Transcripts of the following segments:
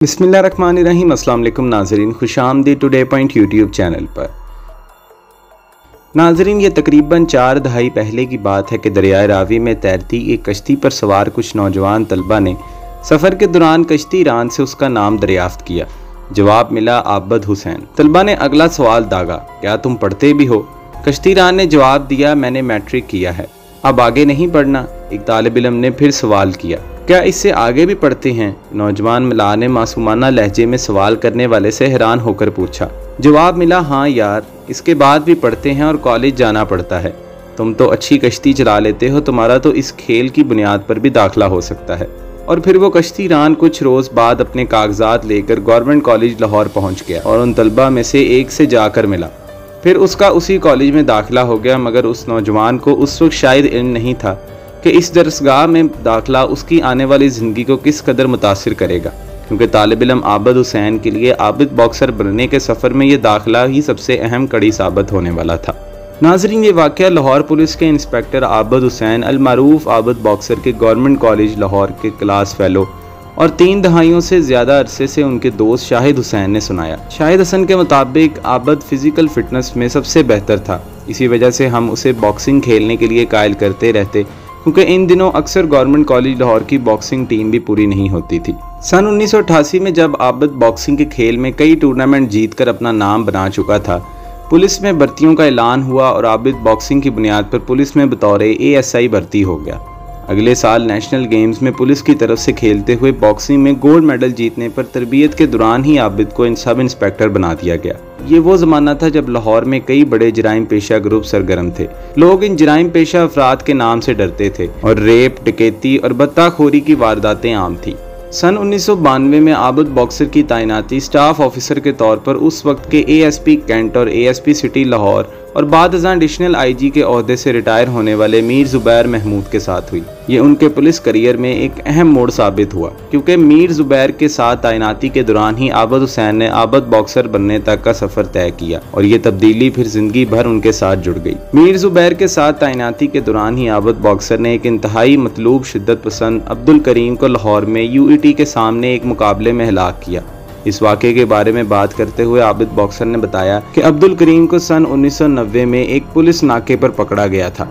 बिस्मिल्लाहिर्रहमानिर्रहीम। अस्सलाम वालेकुम नाज़रीन, खुशामदीद टुडे पॉइंट यूट्यूब चैनल पर। नाज़रीन, ये तकरीबन 4 दहाई पहले की बात है कि दरियाए रावी में तैरती एक कश्ती पर सवार कुछ नौजवान तलबा ने सफ़र के दौरान कश्ती रान से उसका नाम दरियाफ्त किया। जवाब मिला आबद हुसैन। तलबा ने अगला सवाल दागा, क्या तुम पढ़ते भी हो? कश्ती रान ने जवाब दिया, मैंने मैट्रिक किया है, अब आगे नहीं पढ़ना। एक तालिब इल्म ने फिर सवाल किया, क्या इससे आगे भी पढ़ते हैं? नौजवान मिला ने मासूमाना लहजे में सवाल करने वाले से हैरान होकर पूछा। जवाब मिला, हाँ यार, इसके बाद भी पढ़ते हैं और कॉलेज जाना पड़ता है। तुम तो अच्छी कश्ती चला लेते हो, तुम्हारा तो इस खेल की बुनियाद पर भी दाखिला हो सकता है। और फिर वो कश्ती रान कुछ रोज़ बाद अपने कागजात लेकर गवर्नमेंट कॉलेज लाहौर पहुंच गया और उन तलबा में से एक से जाकर मिला। फिर उसका उसी कॉलेज में दाखिला हो गया, मगर उस नौजवान को उस वक्त शायद इल्म नहीं था कि इस दरसगाह में दाखिला उसकी आने वाली ज़िंदगी को किस कदर मुतासिर करेगा, क्योंकि तालिब इल्म आबद हुसैन के लिए आबिद बॉक्सर बनने के सफ़र में ये दाखिला ही सबसे अहम कड़ी साबित होने वाला था। नाज़रीन, ये वाक़या लाहौर पुलिस के इंस्पेक्टर आबद हुसैन अल-मारूफ आबिद बॉक्सर के गवर्नमेंट कॉलेज लाहौर के क्लास फेलो और 3 दहाइयों से ज़्यादा अरसे से उनके दोस्त शाहिद हुसैन ने सुनाया। शाहिद हसन के मुताबिक आबद फ़िज़िकल फ़िटनेस में सबसे बेहतर था, इसी वजह से हम उसे बॉक्सिंग खेलने के लिए कायल करते रहते, क्योंकि इन दिनों अक्सर गवर्नमेंट कॉलेज लाहौर की बॉक्सिंग टीम भी पूरी नहीं होती थी। सन 1988 में जब आबिद बॉक्सिंग के खेल में कई टूर्नामेंट जीतकर अपना नाम बना चुका था, पुलिस में भर्तियों का ऐलान हुआ और आबिद बॉक्सिंग की बुनियाद पर पुलिस में बतौर ASI भर्ती हो गया। अगले साल नेशनल गेम्स में पुलिस की तरफ से खेलते हुए बॉक्सिंग में गोल्ड मेडल जीतने पर तरबियत के दौरान ही आबिद को सब इंस्पेक्टर बना दिया गया। ये वो ज़माना था जब लाहौर में कई बड़े जराइम पेशा ग्रुप सरगर्म थे। लोग इन जराइम पेशा अफराद के नाम से डरते थे और रेप, डकैती और बत्ताखोरी की वारदातें आम थी। सन 1992 में आबिद बॉक्सर की तैनाती स्टाफ ऑफिसर के तौर पर उस वक्त के ASP कैंट और ASP सिटी लाहौर और बाद अज़ां एडिशनल IG के ओहदे से रिटायर होने वाले मीर ज़ुबैर महमूद के साथ हुई। ये उनके पुलिस करियर में एक अहम मोड़ साबित हुआ, क्योंकि मीर ज़ुबैर के साथ तैनाती के दौरान ही आबद हुसैन ने आबिद बॉक्सर बनने तक का सफ़र तय किया और ये तब्दीली फिर जिंदगी भर उनके साथ जुड़ गई। मीर ज़ुबैर के साथ तैनाती के दौरान ही आबिद बॉक्सर ने एक इंतहाई मतलूब शिद्दत पसंद अब्दुल करीम को लाहौर में UET के सामने एक मुकाबले में हलाक किया। इस वाक़े के बारे में बात करते हुए आबिद बॉक्सर ने बताया कि अब्दुल करीम को सन 1990 में एक पुलिस नाके पर पकड़ा गया था।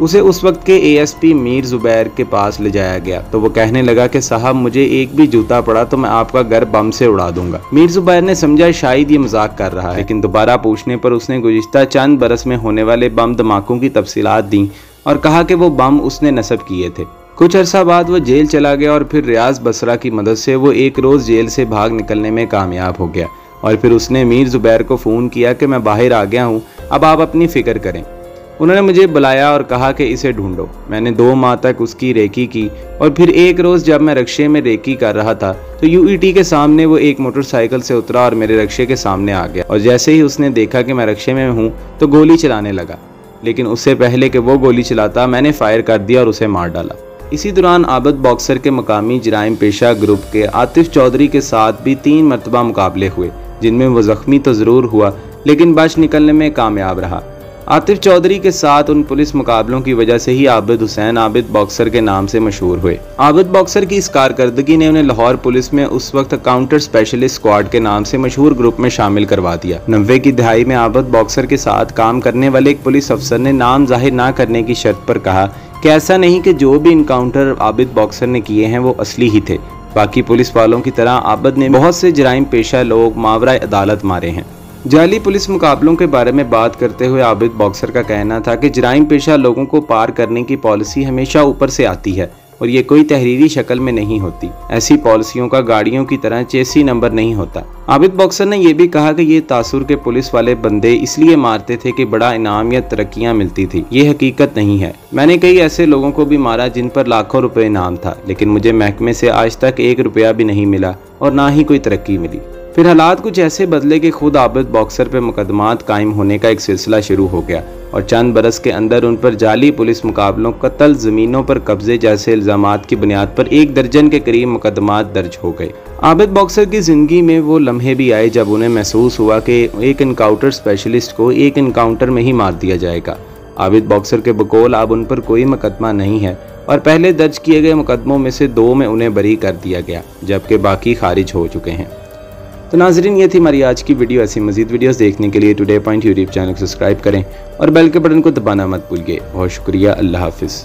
उसे उस वक्त के ASP मीर ज़ुबैर के पास ले जाया गया तो वो कहने लगा कि साहब, मुझे एक भी जूता पड़ा तो मैं आपका घर बम से उड़ा दूंगा। मीर ज़ुबैर ने समझा शायद ये मजाक कर रहा है, लेकिन दोबारा पूछने पर उसने गुज़िश्ता चंद बरस में होने वाले बम धमाकों की तफसीलात दी और कहा कि वो बम उसने नस्ब किए थे। कुछ अरसा बाद वो जेल चला गया और फिर रियाज बसरा की मदद से वो एक रोज़ जेल से भाग निकलने में कामयाब हो गया और फिर उसने मीर ज़ुबैर को फ़ोन किया कि मैं बाहर आ गया हूँ, अब आप अपनी फ़िक्र करें। उन्होंने मुझे बुलाया और कहा कि इसे ढूंढो। मैंने 2 माह तक उसकी रेकी की और फिर एक रोज़ जब मैं रक्शे में रेकी कर रहा था तो UET के सामने वो एक मोटरसाइकिल से उतरा और मेरे रक्शे के सामने आ गया और जैसे ही उसने देखा कि मैं रक्शे में हूँ तो गोली चलाने लगा, लेकिन उससे पहले कि वो गोली चलाता मैंने फायर कर दिया और उसे मार डाला। इसी दौरान आबिद बॉक्सर के मकामी जराइम पेशा ग्रुप के आतिफ चौधरी के साथ भी 3 मरतबा मुकाबले हुए, जिनमें वो ज़ख्मी तो ज़रूर हुआ लेकिन बच निकलने में कामयाब रहा। आतिफ चौधरी के साथ उन पुलिस मुकाबलों की वजह से ही आबिद हुसैन आबिद बॉक्सर के नाम से मशहूर हुए। आबिद बॉक्सर की इस कारकर्दगी ने उन्हें लाहौर पुलिस में उस वक्त काउंटर स्पेशलिस्ट स्क्वाड के नाम से मशहूर ग्रुप में शामिल करवा दिया। 90 की दहाई में आबिद बॉक्सर के साथ काम करने वाले एक पुलिस अफसर ने नाम जाहिर ना करने की शर्त पर कहा कि ऐसा नहीं कि जो भी इनकाउंटर आबिद बॉक्सर ने किए हैं वो असली ही थे, बाकी पुलिस वालों की तरह आबिद ने बहुत से जराइम पेशा लोग मावरा अदालत मारे हैं। जाली पुलिस मुकाबलों के बारे में बात करते हुए आबिद बॉक्सर का कहना था कि जराइम पेशा लोगों को पार करने की पॉलिसी हमेशा ऊपर से आती है और ये कोई तहरीरी शक्ल में नहीं होती। ऐसी पॉलिसियों का गाड़ियों की तरह चेसी नंबर नहीं होता। आबिद बॉक्सर ने यह भी कहा कि ये तासुर के पुलिस वाले बंदे इसलिए मारते थे कि बड़ा इनाम या तरक्कियां मिलती थी, ये हकीकत नहीं है। मैंने कई ऐसे लोगों को भी मारा जिन पर लाखों रुपए इनाम था, लेकिन मुझे महकमे से आज तक 1 रुपया भी नहीं मिला और ना ही कोई तरक्की मिली। फिर हालात कुछ ऐसे बदले कि खुद आबिद बॉक्सर पर मुकदमात कायम होने का एक सिलसिला शुरू हो गया और चंद बरस के अंदर उन पर जाली पुलिस मुकाबलों, कत्ल, ज़मीनों पर कब्जे जैसे इल्ज़ामात की बुनियाद पर 1 दर्जन के करीब मुकदमात दर्ज हो गए। आबिद बॉक्सर की ज़िंदगी में वो लम्हे भी आए जब उन्हें महसूस हुआ कि एक इनकाउंटर स्पेशलिस्ट को एक इनकाउंटर में ही मार दिया जाएगा। आबिद बॉक्सर के बकौल अब उन पर कोई मुकदमा नहीं है और पहले दर्ज किए गए मुकदमों में से 2 में उन्हें बरी कर दिया गया, जबकि बाकी खारिज हो चुके हैं। तो नाजरीन, ये थी हमारी आज की वीडियो। ऐसी मजीद वीडियोस देखने के लिए टुडे पॉइंट यूट्यूब चैनल को सब्सक्राइब करें और बेल के बटन को दबाना मत भूलिए। बहुत शुक्रिया। अल्लाह हाफिज़।